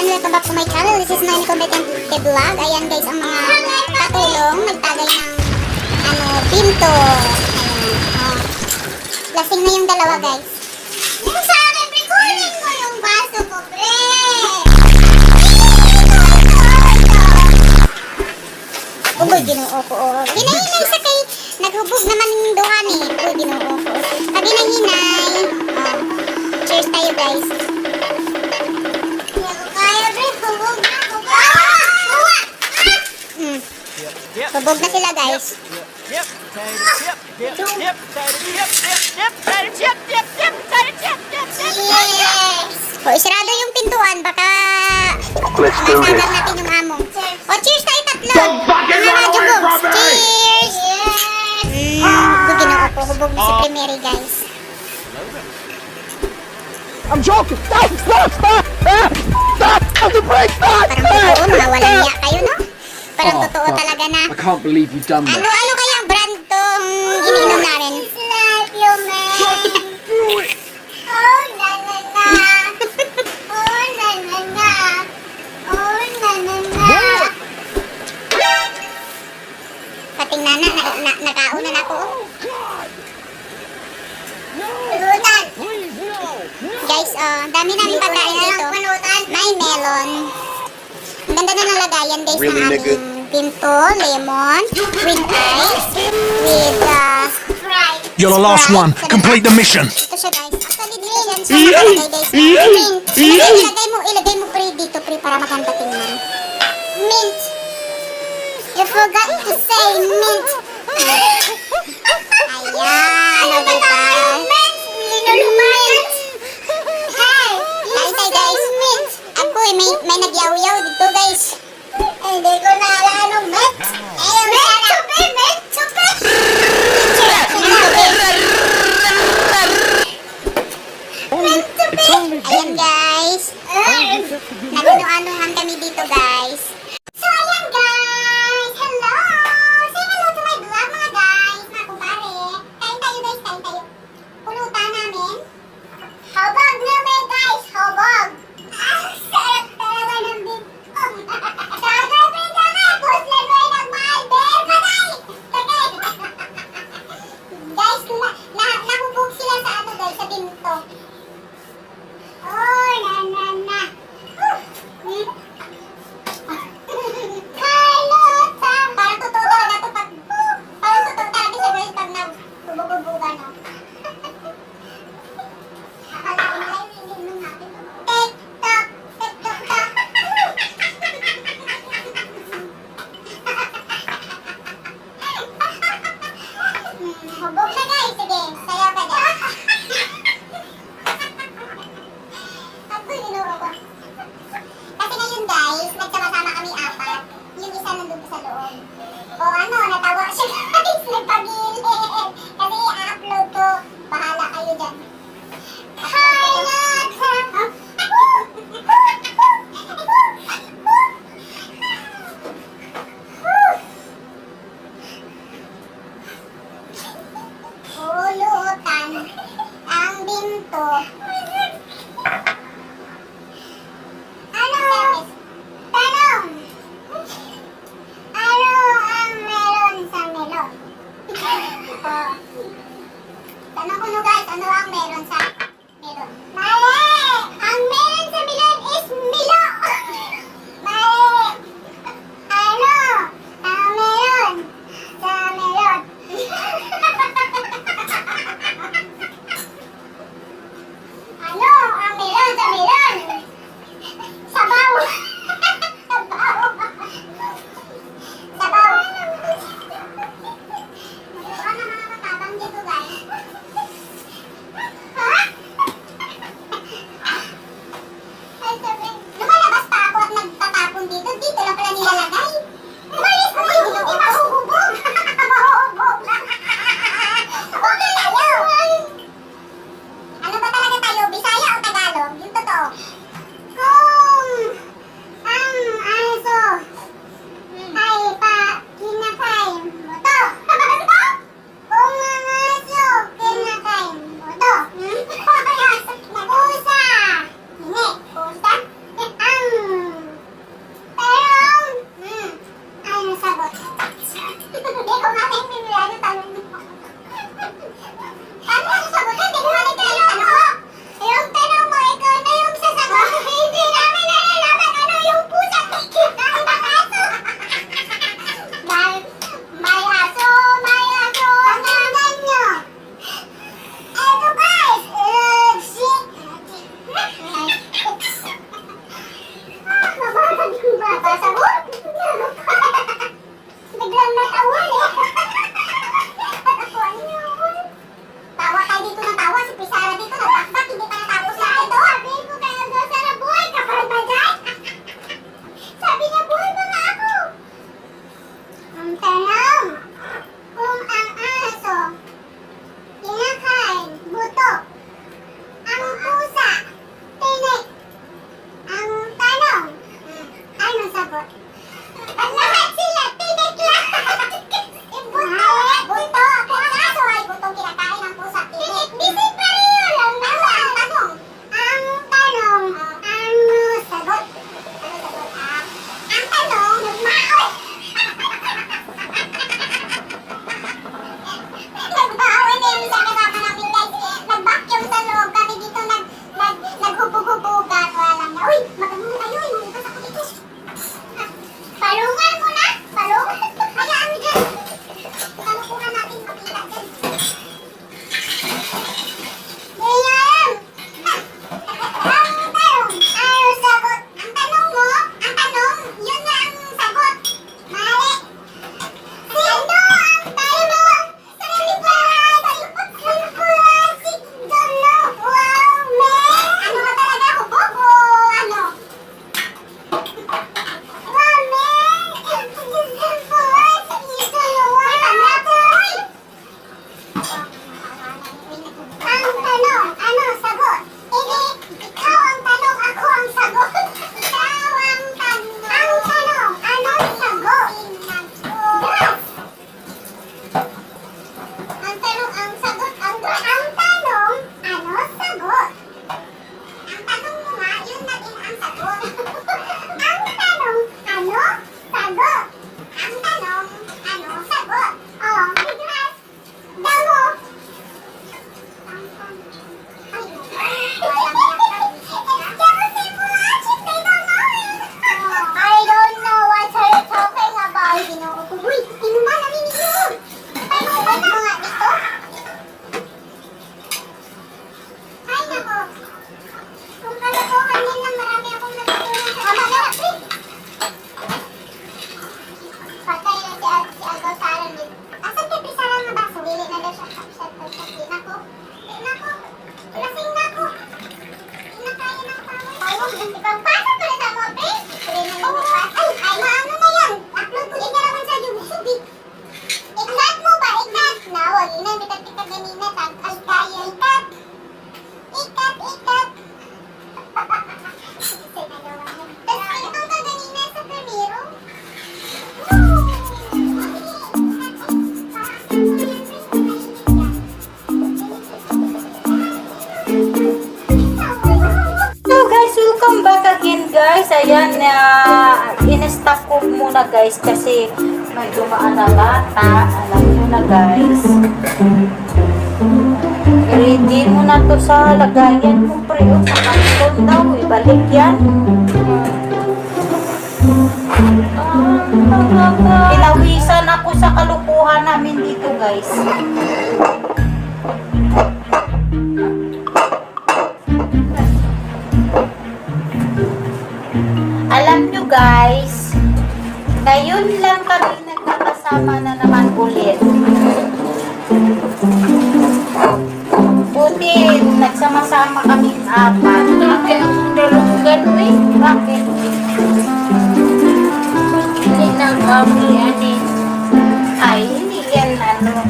again, welcome back to my channel. This is Noemi Competent Vlog. Ayan guys, ang mga katulong nagtagay ng pinto. Ayan, lasing na yung dalawa guys. Yung sa akin, pre, kunin mo yung baso ko, pre. Uy, ginoo ko. Ginahinay sa kay, naghubog naman yung duhan eh. Uy, ginoo ko. Sabi na hinay. Cheers tayo guys. Hubog na sila guys. Yep. O, isarado yung pintuan. Baka masagan natin yung among. O, cheers tayo tatlo. Mga jugogs. Cheers. Hubogin ako po. Hubog na si Primary guys. I'm joking. Stop! The brake! Parang totoo, mga walang niya kayo, no? Parang totoo talaga na. I can't believe you've done that. Ano kaya brand tong ininom namin? Love you, man. Oh, na na na. Oh, na na na. Oh, na na na. Pating nana, nakauna na ako. Lutan. Guys, dami namin pagkain dito. May melon. Ang ganda na nalagayan guys ng aming pinto, lemon, with ice, with Sprite. You're the last one. Complete the mission. Ito siya guys. Actually, dito yan siya nakalagay guys. Mint. Ilagay mo pre dito pre para maganda tingnan. Mint. You forgot to say mint. Ayan. O diba? Mint. Mint. Hey. Kain tayo guys. Mint. Ako may nagyaw-yaw dito guys. Hindi ko na alam anong mint. Mint. Super. Ayan guys. Nagano-anohan kami dito guys. So ayan guys. Hello. Say hello to my vlog mga guys. Mga kumpare. Kain tayo guys. Kain tayo. Pulutan namin. Hobog namin guys. Hobog. Sarap talaga ng big. Sarap talaga. Puslan mo yung nagmaalber. Patay. Guys, nahubog sila sa ano guys. Sa pinto. Oh, na. Carlota! Parang totoo talaga ito pag... Parang totoo talaga siya guys pag nabubog-bugan, no? Akalain na yung ininom natin. Tik-tok! Tik-tok-tok! Hubog na guys! Sige, sayo ka dyan. Kasi ngayon guys, nagsama-sama kami apat. Yung isa nandun sa loob. O ano, natawa siya guys, nagpagilid. Kasi i-upload ko. Bahala kayo dyan. Pulutan ang binto. Tanong ko no guys, ano ang meron sa melon? Mali! Ang meron sa melon is Milo! Mali! Ano? Ang meron sa melon. Ano? Ang meron sa melon? Sabaw! Sabaw! Sabaw! Mukha na mga matabang dito guys. Ha? Ay, sabi, lumalabas pa ako at nagtatapon dito. Dito lang pala nilalagay. Umalis mo yung mahuhubog. Mahuhubog. Okay tayo. Ano ba talaga tayo? Bisaya o Tagalog? Yung totoo. Kung ang aso ay kinakain mo to. Kung ang aso kinakain mo to. Pusa. Hindi. Pusa. Ang Sabon? Biglang natawa eh. Natakuan niyo. Tawa kayo dito ng tawa. Si Prisara dito nagbakbak. Hindi pa natapos na ito. Sabi ko kayo daw sana buhay ka pa rin ba dyan? Sabi niya buhay ba nga ako? Ang tanong, kung ang aso kinakain buto, ang pusa tinik, ang tanong, anong sagot? Lahat sila tinik lang. Buto, buto. Kung ang aso ay butong kinakain ng pusa tinik. Bisig pa rin yun. Ang tanong, ang sagot. Ang sagot? Ang tanong, nagmaoy. Nagbaon eh, sa kasama namin guys. Nag-vacuum sa loob kami dito, naghubog-hubugan. Wala na. Uy, magandang tayo. Inulipas ako dito. Palungan mo na. Palungan. Hayaan mo dyan. Tanukuhan natin makita dyan. Ngayon. Ang tanong, ano sagot? Ang tanong mo, ang tanong, yun na ang sagot. Mali. Sino ang tanong? Sarili pa! Sarili pa! Si Dolo! Wow, man! Ano ka talaga? Hubog o ano? Wow, man! Si Dolo! Ang tanong, ano sagot? Ikaw ang tanong, ako ang sagot. Ikaw ang tanong. Ang tanong, anong sagot? Yes! Ang tanong, ang sagot, ang tanong, ano sagot? Ang tanong mo nga, yun na din ang sagot. Ang tanong, ano sagot? Ang tanong, ano sagot? Oh, bigas. Damo. Ang tanong. I don't know what you're talking about. Ginoo ko. Uy, inuman na rin ito. Ay, mga dito. Ay, nako. Kung kalokohan din lang, marami akong natutunan sa mga. Patay na si Agaw Sara din. Asan kay Prisara nga ba? Sumili na daw siya. Nako. Nako. Lasing na ako. Hindi na kaya ng tawag. Ayun, ibang pasok ko na sa mga pre. Pre na yung pasok. Ay, maano na yan. Upload ko din na naman sa YouTube. Ikat mo ba? Ikat. Nawag, ina. Bitat-bitat ganina. Ay, kaya. Ikat. Ikat. Tapos, itong ka ganina sa Primero. So guys, welcome back again guys. Ayan, in-stop ko muna guys kasi may dumaan na bata. Alam nyo na guys. Ready mo na to sa lagayan ko pre. O, sa karton daw. Ibalik yan. Pinawisan ako sa kalukuhan namin dito guys. Alam nyo guys, ngayon lang kami nagkakasama na naman ulit. Buti, nagsama-sama kami apat. Bakit ang dalawang gano'n? Bakit? Hindi na kami, Ay, hindi yan ano.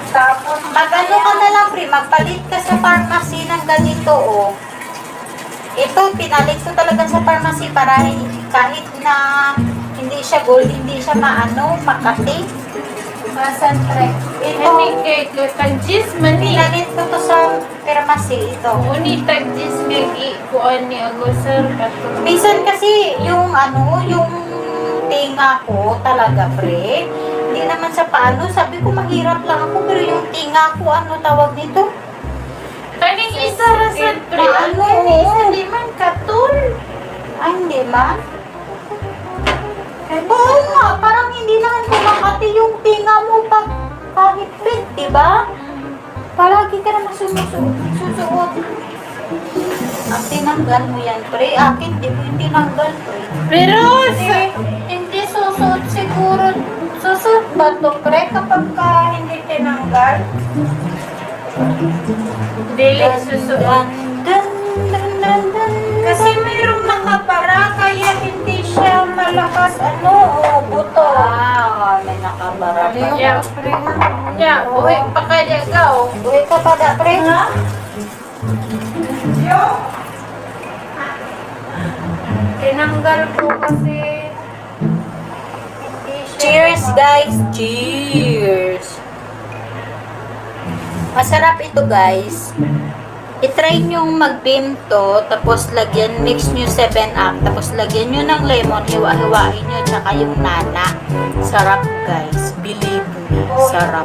Tapos, mag-ano ka na lang pre, magpalit ka sa pharmacy ng ganito oh. Ito, pinalit ko talaga sa pharmacy para kahit na hindi siya gold, hindi siya makati. Masan pre? Ito, Ini kay tagjis man ni. pinalit ko to sa pharmacy, ito. Uni tagjis ngay kuan ni Agosar kato. Minsan kasi yung yung tinga ko talaga pre, hindi naman sa paano, sabi ko mahirap lang ako, pero yung tinga ko, tawag nito? Kaning isa rasad pre. Ano? Isa di man katul. Ay, hindi man. Oo nga, parang hindi naman kumakati yung tinga mo pag kahit fit, diba? Palagi ka naman susuot. Ang tinanggal mo yan, pre. Akin, di mo yung tinanggal, pre. Pero, hindi susuot siguro. Susuot ba to, pre, kapag ka hindi tinanggal? Dili susuot. Kasi mayroong nakabara, kaya hindi siya malakas, buto. Ah, may nakabara pa. Ya, pre. Ya, buhay pa kaya ka, oh. Buhay ka pa da, pre. Tinanggal ko kasi. Cheers, guys! Cheers! Masarap ito, guys. I-try nyong mag-beam to, tapos lagyan, mix nyo 7-up, tapos lagyan nyo ng lemon, hiwa-hiwain nyo, tsaka yung nana. Sarap, guys. Believe me, sarap.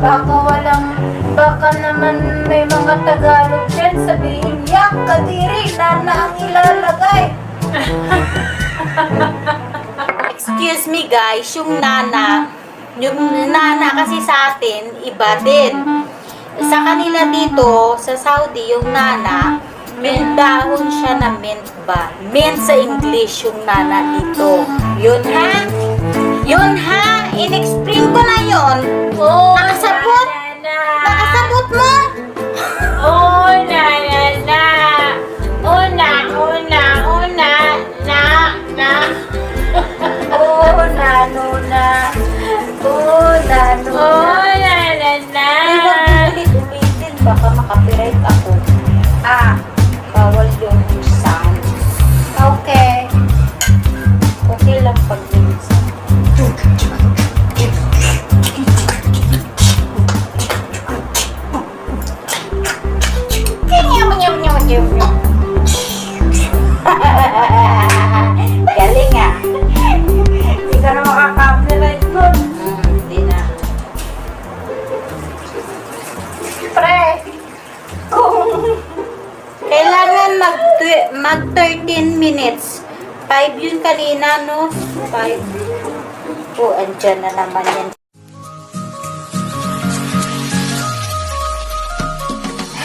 Baka naman may mga Tagalog dyan, sabihin, yak, kadiri, nana ang ilalagay. Excuse me, guys, yung nana kasi sa atin, iba din. Sa kanila dito, sa Saudi, yung nana, may dahon siya na mint ba? Mint sa English yung nana dito. Yun ha? Yun ha? In-explain ko na yun. Oh, Nakasabot? Nakasabot mo? Oh, na, na, na. Una, una, una, na, na. Oh, na, no, na. Oh, na, no, na. Oh, na, na, na. Ay, wag ulit-ulitin. Baka makapiright ako. Bawal yung sound. Okay. Okay lang pag minsan. Galing ah. Hindi ka na makaka-copyright nun. Hindi na. Pre, Kailangan mag 13 minutes. 5 yun kanina, no? 5. Oh, andyan na naman yan.